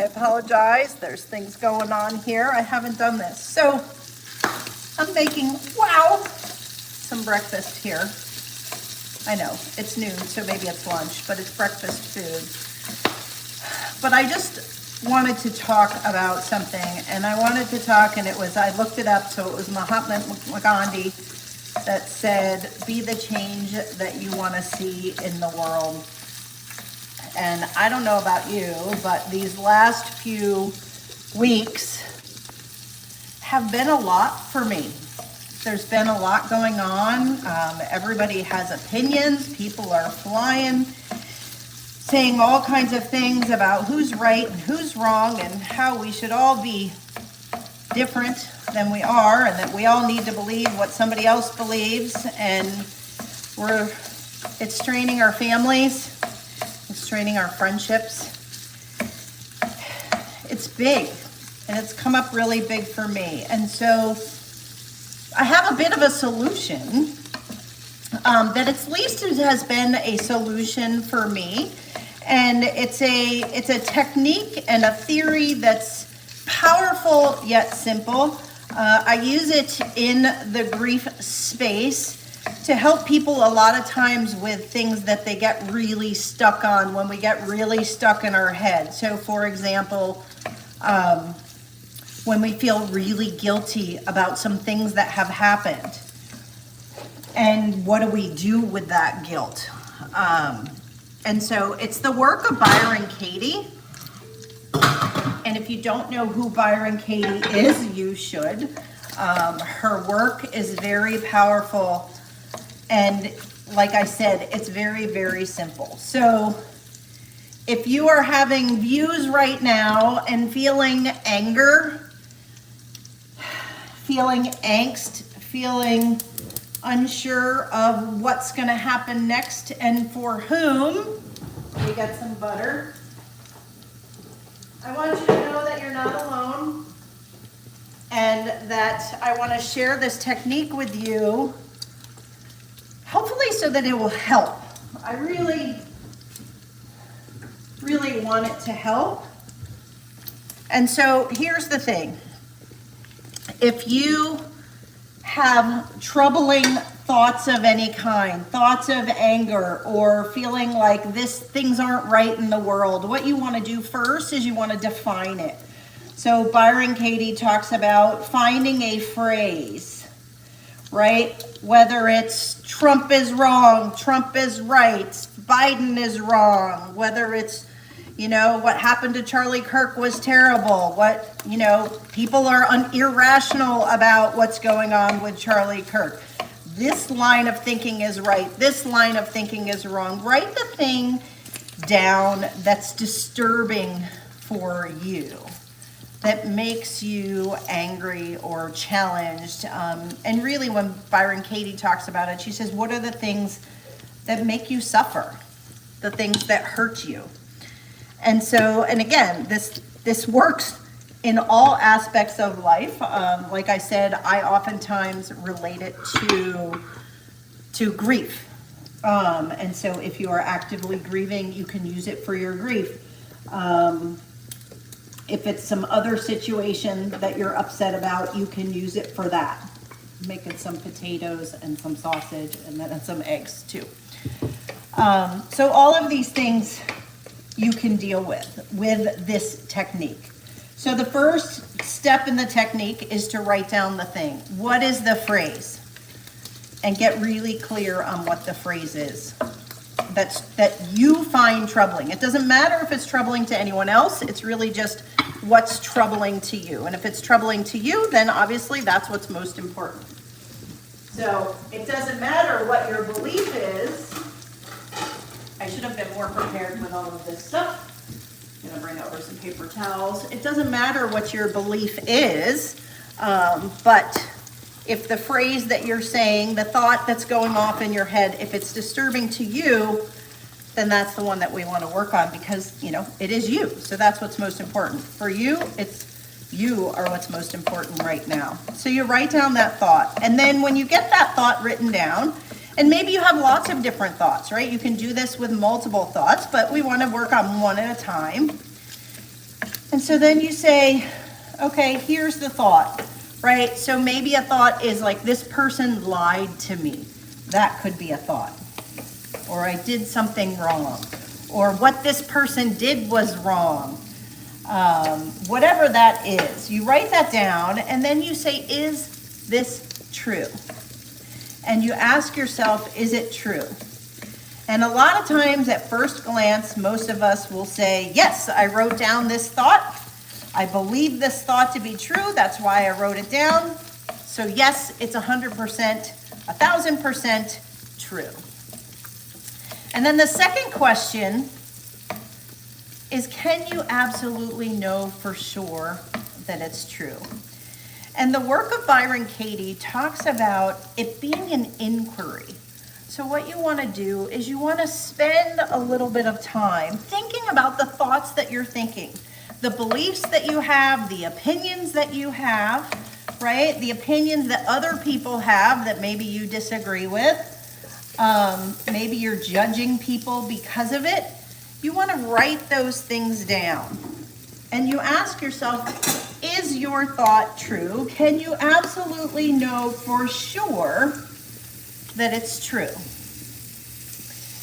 apologize. There's things going on here. I haven't done this. So I'm making, wow, some breakfast here. I know, it's noon, so maybe it's lunch, but it's breakfast food. But I just wanted to talk about something, and I wanted to talk, and I looked it up, so it was Mahatma Gandhi that said, be the change that you want to see in the world. And I don't know about you, but these last few weeks have been a lot for me. There's been a lot going on. Everybody has opinions. People are flying, saying all kinds of things about who's right and who's wrong and how we should all be different than we are and that we all need to believe what somebody else believes. And it's straining our families. It's straining our friendships. It's big, and it's come up really big for me. And so I have a bit of a solution that at least it has been a solution for me. And it's a technique and a theory that's powerful yet simple. I use it in the grief space to help people a lot of times with things that they get really stuck on when we get really stuck in our head. So for example, when we feel really guilty about some things that have happened. And what do we do with that guilt? And so it's the work of Byron Katie. And if you don't know who Byron Katie is, you should. Her work is very powerful. And like I said, it's very, very simple. So if you are having views right now and feeling anger, feeling angst, feeling unsure of what's going to happen next and for whom, we got some butter. I want you to know that you're not alone and that I want to share this technique with you, hopefully so that it will help. I really, really want it to help. And so here's the thing. If you have troubling thoughts of any kind, thoughts of anger, or feeling like things aren't right in the world, what you want to do first is you want to define it. So Byron Katie talks about finding a phrase, right? Whether it's Trump is wrong, Trump is right, Biden is wrong, whether it's, what happened to Charlie Kirk was terrible, people are irrational about what's going on with Charlie Kirk. This line of thinking is right, this line of thinking is wrong. Write the thing down that's disturbing for you, that makes you angry or challenged. And really when Byron Katie talks about it, she says, what are the things that make you suffer? The things that hurt you. And so, and again, this works in all aspects of life. Like I said, I oftentimes relate it to grief. And so if you are actively grieving, you can use it for your grief. If it's some other situation that you're upset about, you can use it for that. Making some potatoes and some sausage and then some eggs too. So all of these things you can deal with this technique. So the first step in the technique is to write down the thing. What is the phrase? And get really clear on what the phrase is that you find troubling. It doesn't matter if it's troubling to anyone else. It's really just what's troubling to you. And if it's troubling to you, then obviously that's what's most important. So it doesn't matter what your belief is. I should have been more prepared with all of this stuff. I'm gonna bring over some paper towels. It doesn't matter what your belief is, but if the phrase that you're saying, the thought that's going off in your head, if it's disturbing to you, then that's the one that we want to work on because, it is you. So that's what's most important. For you, you are what's most important right now. So you write down that thought. And then when you get that thought written down, and maybe you have lots of different thoughts, right? You can do this with multiple thoughts, but we want to work on one at a time. And And so then you say, okay, here's the thought, right? So maybe a thought is like, this person lied to me. That could be a thought. Or I did something wrong. Or what this person did was wrong. Whatever that is, you write that down and then you say, is this true? And you ask yourself, is it true? And a lot of times at first glance, most of us will say, yes, I wrote down this thought. I believe this thought to be true. That's why I wrote it down. So yes, it's 100%, 1,000% true. And then the second question is, can you absolutely know for sure that it's true? And the work of Byron Katie talks about it being an inquiry. So what you want to do is you want to spend a little bit of time thinking about the thoughts that you're thinking, the beliefs that you have, the opinions that you have, right? The opinions that other people have that maybe you disagree with. Maybe you're judging people because of it. You want to write those things down. And you ask yourself, is your thought true? Can you absolutely know for sure that it's true?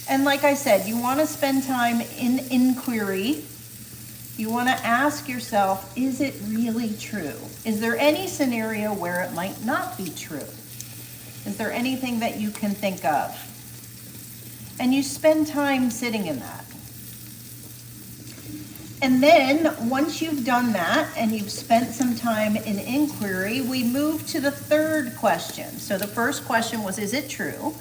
And like I said, you want to spend time in inquiry. You want to ask yourself, is it really true? Is there any scenario where it might not be true? Is there anything that you can think of? And you spend time sitting in that. And then once you've done that and you've spent some time in inquiry, we move to the third question. So the first question was, is it true?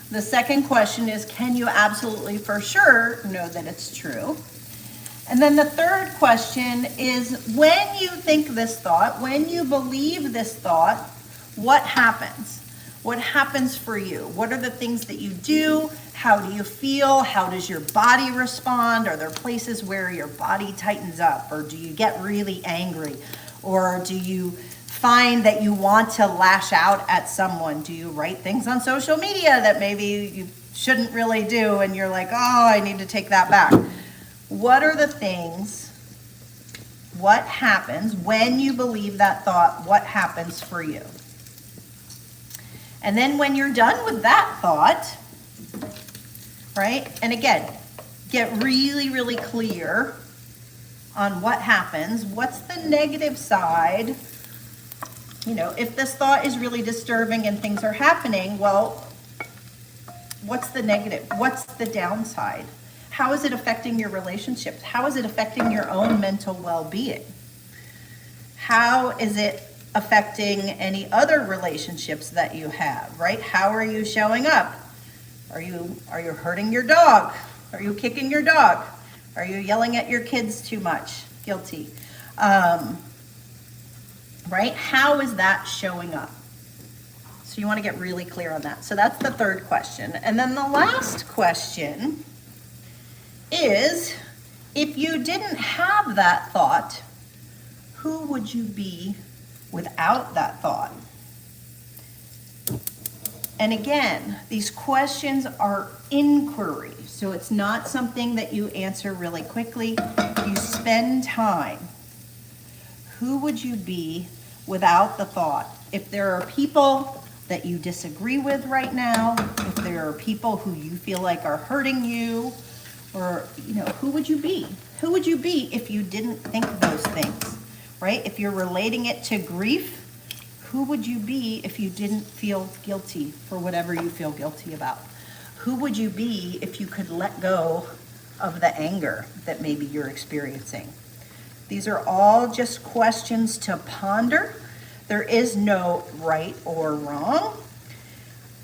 The second question is, can you absolutely for sure know that it's true? And then the third question is, when you think this thought, when you believe this thought, what happens? What happens for you? What are the things that you do? How do you feel? How does your body respond? Are there places where your body tightens up? Or do you get really angry? Or do you find that you want to lash out at someone? Do you write things on social media that maybe you shouldn't really do and you're like, oh, I need to take that back? What are the things? What happens when you believe that thought? What happens for you? And then when you're done with that thought, right? And again, get really, really clear on what happens. What's the negative side? You know, if this thought is really disturbing and things are happening, well, what's the negative? What's the downside? How is it affecting your relationships? How is it affecting your own mental well-being? How is it affecting any other relationships that you have, right? How are you showing up? Are you hurting your dog? Are you kicking your dog? Are you yelling at your kids too much? Guilty. Right? How is that showing up? So you want to get really clear on that. So that's the third question. And then the last question is, if you didn't have that thought, who would you be without that thought? And again, these questions are inquiry. So it's not something that you answer really quickly. You spend time. Who would you be without the thought? If there are people that you disagree with right now, if there are people who you feel like are hurting you, or, you know, who would you be? Who would you be if you didn't think those things, right? If you're relating it to grief, who would you be if you didn't feel guilty for whatever you feel guilty about? Who would you be if you could let go of the anger that maybe you're experiencing? These are all just questions to ponder. There is no right or wrong.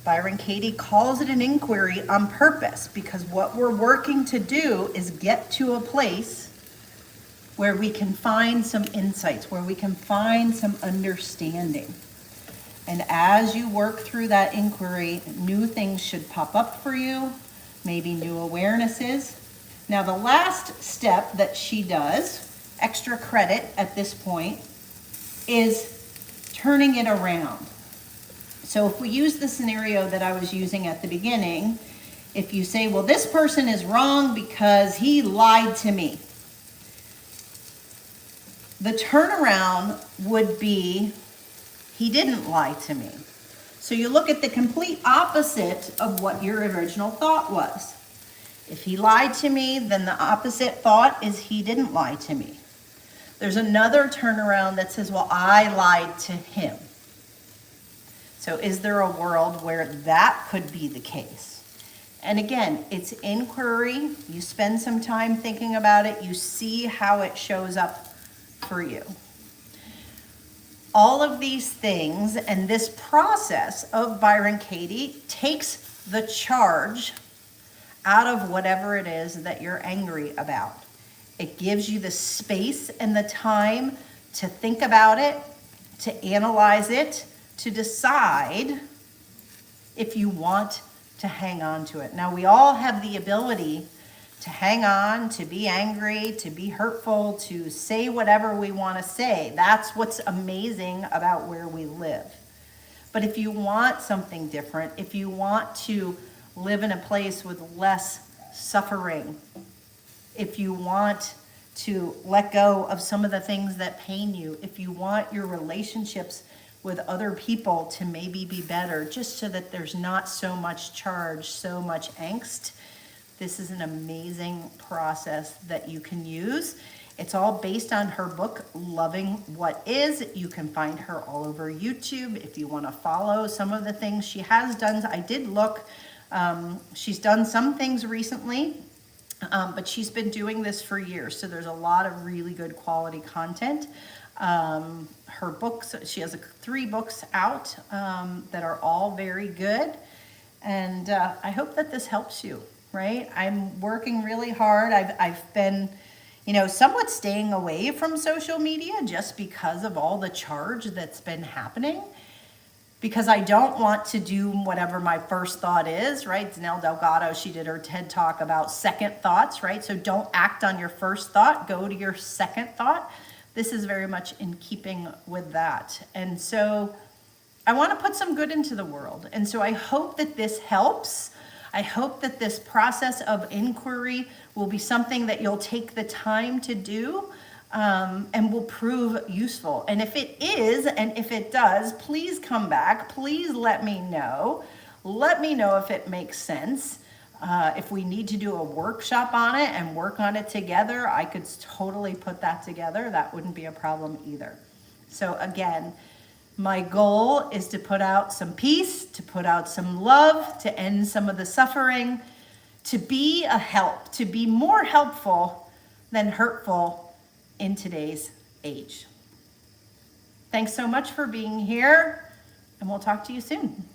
Byron Katie calls it an inquiry on purpose, because what we're working to do is get to a place where we can find some insights, where we can find some understanding. And as you work through that inquiry, new things should pop up for you, maybe new awarenesses. Now, the last step that she does, extra credit at this point, is turning it around. So if we use the scenario that I was using at the beginning, if you say, well, this person is wrong because he lied to me. The turnaround would be, he didn't lie to me. So you look at the complete opposite of what your original thought was. If he lied to me, then the opposite thought is he didn't lie to me. There's another turnaround that says, well, I lied to him. So is there a world where that could be the case? And again, it's inquiry. You spend some time thinking about it. You see how it shows up for you. All of these things and this process of Byron Katie takes the charge out of whatever it is that you're angry about. It gives you the space and the time to think about it, to analyze it, to decide if you want to hang on to it. Now, we all have the ability to hang on, to be angry, to be hurtful, to say whatever we want to say. That's what's amazing about where we live. But if you want something different, if you want to live in a place with less suffering, if you want to let go of some of the things that pain you, if you want your relationships with other people to maybe be better, just so that there's not so much charge, so much angst, this is an amazing process that you can use. It's all based on her book, Loving What Is. You can find her all over YouTube if you want to follow some of the things she has done. I did look, she's done some things recently, but she's been doing this for years. So there's a lot of really good quality content. Her books, she has 3 books out that are all very good. And I hope that this helps you, right? I'm working really hard. I've been, somewhat staying away from social media just because of all the charge that's been happening. Because I don't want to do whatever my first thought is, right? Danelle Delgado, she did her TED Talk about second thoughts, right? So don't act on your first thought, go to your second thought. This is very much in keeping with that. And so I want to put some good into the world. And so I hope that this helps. I hope that this process of inquiry will be something that you'll take the time to do and will prove useful. And if it is, and if it does, please come back. Please let me know. Let me know if it makes sense. If we need to do a workshop on it and work on it together, I could totally put that together. That wouldn't be a problem either. So again, my goal is to put out some peace, to put out some love, to end some of the suffering, to be a help, to be more helpful than hurtful in today's age. Thanks so much for being here, and we'll talk to you soon.